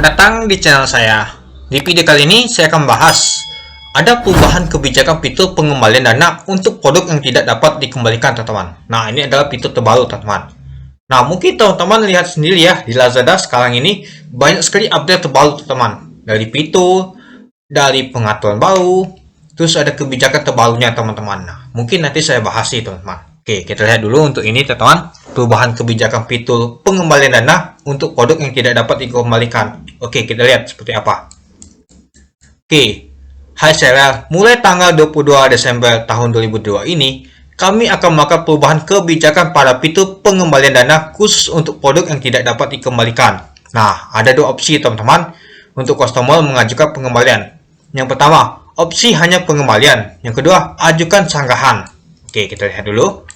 Selamat datang di channel saya. Di video kali ini saya akan bahas ada perubahan kebijakan fitur pengembalian dana untuk produk yang tidak dapat dikembalikan, teman-teman. Nah, ini adalah fitur terbaru, teman-teman. Nah, mungkin teman-teman lihat sendiri ya, di Lazada sekarang ini banyak sekali update terbaru, teman-teman. Dari fitur, dari pengaturan baru, terus ada kebijakan terbarunya, teman-teman. Nah, mungkin nanti saya bahas sih, teman-teman. Oke, kita lihat dulu untuk ini, teman-teman. Perubahan kebijakan fitur pengembalian dana untuk produk yang tidak dapat dikembalikan. Oke, kita lihat seperti apa. Oke, hai seller, mulai tanggal 22 Desember tahun 2002 ini, kami akan melakukan perubahan kebijakan pada fitur pengembalian dana khusus untuk produk yang tidak dapat dikembalikan. Nah, ada dua opsi, teman-teman, untuk customer mengajukan pengembalian. Yang pertama, opsi hanya pengembalian. Yang kedua, ajukan sanggahan. Oke, kita lihat dulu.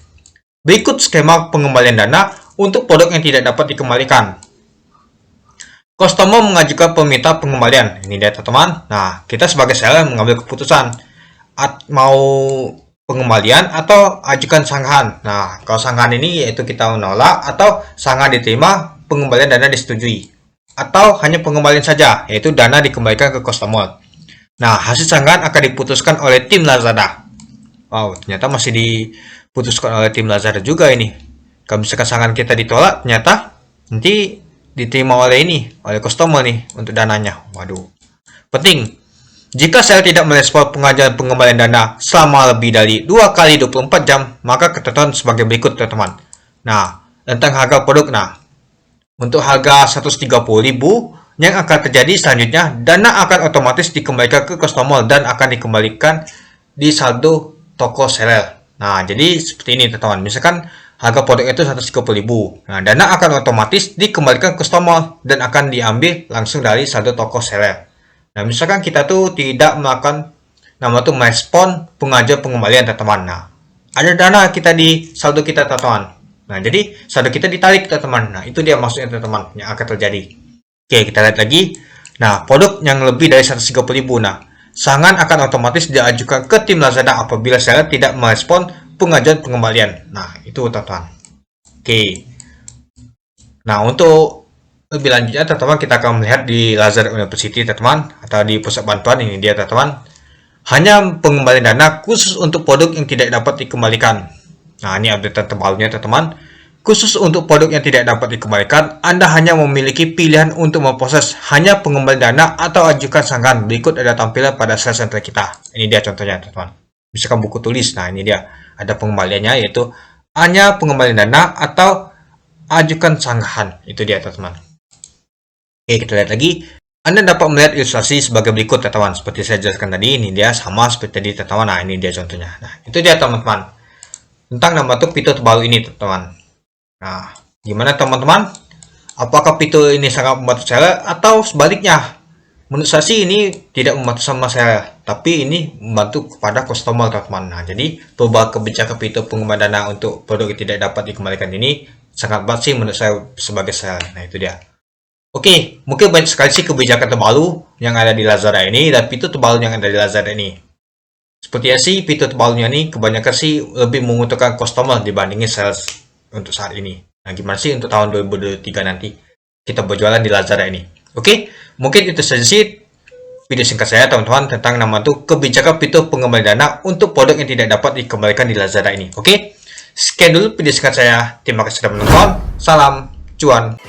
Berikut skema pengembalian dana untuk produk yang tidak dapat dikembalikan. Customer mengajukan permintaan pengembalian. Ini dia, teman-teman. Nah, kita sebagai seller mengambil keputusan mau pengembalian atau ajukan sanggahan. Nah, kalau sanggahan ini yaitu kita menolak atau sanggahan diterima, pengembalian dana disetujui. Atau hanya pengembalian saja, yaitu dana dikembalikan ke customer. Nah, hasil sanggahan akan diputuskan oleh tim Lazada. Wow, ternyata masih diputuskan oleh tim Lazada juga ini. Kalau misalkan sanggahan kita ditolak, ternyata nanti diterima oleh customer nih untuk dananya. Waduh, penting. Jika saya tidak merespon pengajuan pengembalian dana selama lebih dari 2 kali 24 jam, maka ketentuan sebagai berikut, teman-teman. Nah, tentang harga produk. Nah, untuk harga 130.000 yang akan terjadi selanjutnya, dana akan otomatis dikembalikan ke customer dan akan dikembalikan di saldo toko seller. Nah, jadi seperti ini, teman-teman. Misalkan harga produk itu 130.000. Nah, dana akan otomatis dikembalikan ke customer dan akan diambil langsung dari saldo toko seller. Nah, misalkan kita tuh tidak melakukan merespon pengajuan pengembalian, teman-teman. Nah, ada dana kita di saldo kita, teman-teman. Nah, jadi saldo kita ditarik, teman-teman. Nah, itu dia maksudnya, teman-teman, yang akan terjadi. Oke, kita lihat lagi. Nah, produk yang lebih dari 130.000. Nah, sanggahan akan otomatis diajukan ke tim Lazada apabila seller tidak merespon pengajuan pengembalian. Nah, itu, teman-teman. Oke. Nah, untuk lebih lanjutnya, teman-teman, kita akan melihat di Lazada University, teman-teman, atau di pusat bantuan. Ini dia, teman-teman. Hanya pengembalian dana khusus untuk produk yang tidak dapat dikembalikan. Nah, ini update terbarunya, teman-teman. Khusus untuk produk yang tidak dapat dikembalikan, Anda hanya memiliki pilihan untuk memproses hanya pengembalian dana atau ajukan sanggahan. Berikut ada tampilan pada sales center kita. Ini dia contohnya, teman-teman. Misalkan buku tulis. Nah, ini dia. Ada pengembaliannya, yaitu hanya pengembalian dana atau ajukan sanggahan. Itu dia, teman-teman. Oke, kita lihat lagi. Anda dapat melihat ilustrasi sebagai berikut, teman-teman. Seperti saya jelaskan tadi, ini dia sama seperti tadi, teman-teman. Nah, ini dia contohnya. Nah, itu dia, teman-teman. Tentang membentuk fitur terbaru ini, teman-teman. Nah, gimana, teman-teman? Apakah fitur ini sangat membantu seller atau sebaliknya? Menurut saya sih ini tidak membantu sama seller, tapi ini membantu kepada customer, teman-teman. Nah, jadi perubahan kebijakan fitur pengembalian dana untuk produk yang tidak dapat dikembalikan ini sangat baik sih menurut saya sebagai seller. Nah, itu dia. Oke, mungkin banyak sekali sih kebijakan terbaru yang ada di Lazada ini dan fitur terbaru yang ada di Lazada ini. Sepertinya sih fitur terbarunya ini kebanyakan sih lebih menguntungkan customer dibandingin sales untuk saat ini. Nah, gimana sih untuk tahun 2023 nanti kita berjualan di Lazada ini? Oke, mungkin itu saja sih video singkat saya, teman-teman, tentang kebijakan fitur pengembalian dana untuk produk yang tidak dapat dikembalikan di Lazada ini. Oke, sekian dulu video singkat saya. Terima kasih sudah menonton. Salam cuan.